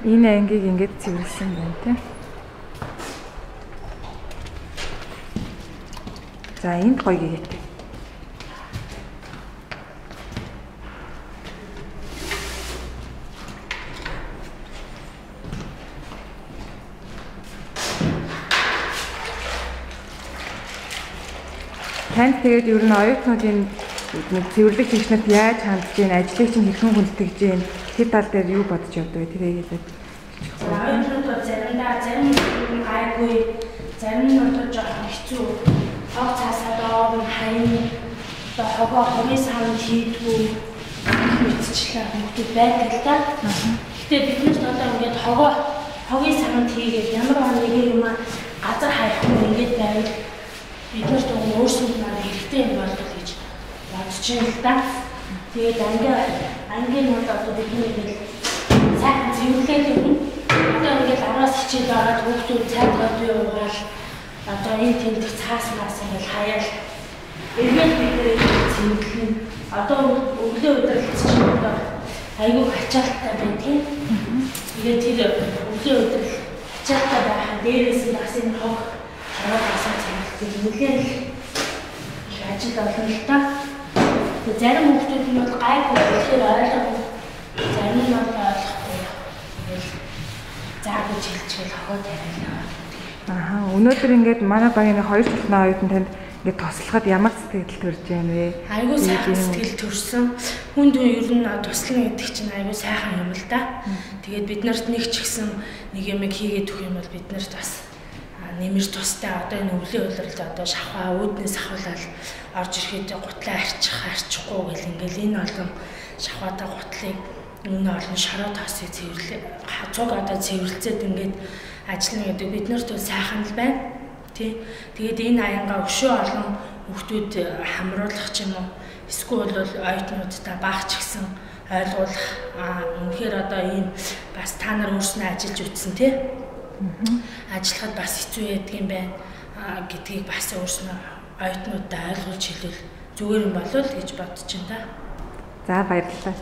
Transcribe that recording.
Энэ ангийг ингэж цэвэрлсэн байна тийм. За энд гоё гээтэй. Танд тэгээд ер нь оюутнуудын нэг цэвэрлэг хийснээр яаж хандж ийн, ажлыг чинь хэрхэн хүндэтгэж ийн, тэр тал дээр юу бодож явдаг вэ? Тэгээд оюутнууд заримдаа зарим нь гайгүй, зарим нь одоо жоохон хэцүү. Хог цаасаа доор хайн одоо хогийн санд хийдгүү мэдчихлээ хүмүүс байдаг л да. Гэтэ бид нарт одоо ингээд хогийн санд хийгээд ямар нэг юм газар хайх юм ингээд байвал бид нарт өөрсөнд маань хэрэгтэй юм болов гэж бодож байна л да. Тэгээд ангийн мод одоо бидний ингээд сайхан цэвэрлээд юм. Одоо ингээд араас хичээл байгаа хүүхдүүд цайгаад явуул одоо энэ тэмдэг цаас маас ингээд хаяал эргээд бидний цэвэрлэн одоо өглөө өдрөлт чинь одоо айгүй ачаалттай байдгийг. Тэгээд тэр өглөө өдрөл ачаалттай байхад дээрээс нь бас энэ хог хараагасаа цэвэрлэх нэлээд их ажил болно л та. Тэгээд зарим хүүхдүүд нь бол гайгүй тэгэхээр ойлгохгүй, зарим нь бол ойлгохгүй. Зааж хэлчихвэл хогоо тариалаа. Өнөөдөр ингээд манай багийн 2 цалхны оюутан танд ингээд тослоход ямар сэтгэл төрж байна вэ? Айгуу сайхан сэтгэл төрсөн. Хүнд ер нь туслана гэдэг чинь айгуу сайхан юм л да. Тэгээд бид нарт нэг ч ихсэн нэг юм хийгээд өгөх юм бол бид нарт бас нэмэр тустай одоо энэ өвлийн улиралд одоо шавхаа үүднээс ахуулаад орж ирэхэд гутлаа арчихгүй гэл ингээл энэ олон шавхаатай гутлыг өмнө олон шороо тоосыг цэвэрлээ. Цуг одоо цэвэрлцээд ингээд ажиллана гэдэг бид нарт бол сайхан л байна. Тий. Тэгээд энэ аянгаа өшөө олон хүүхдүүд хамруулах ч юм уу эсвэл бол оюутнуудтай багч гисэн ойлгуулах үнэхээр одоо ийм бас та нар өөрснөө ажиллаж үтсэн тий. Ажиллахад бас хэцүү байдаг юм байна гэдгийг бас өөрснөө оюутнуудтай ойлгуулж хэлвэл зүгээр юм болов уу гэж бодож байна да. За баярлалаа.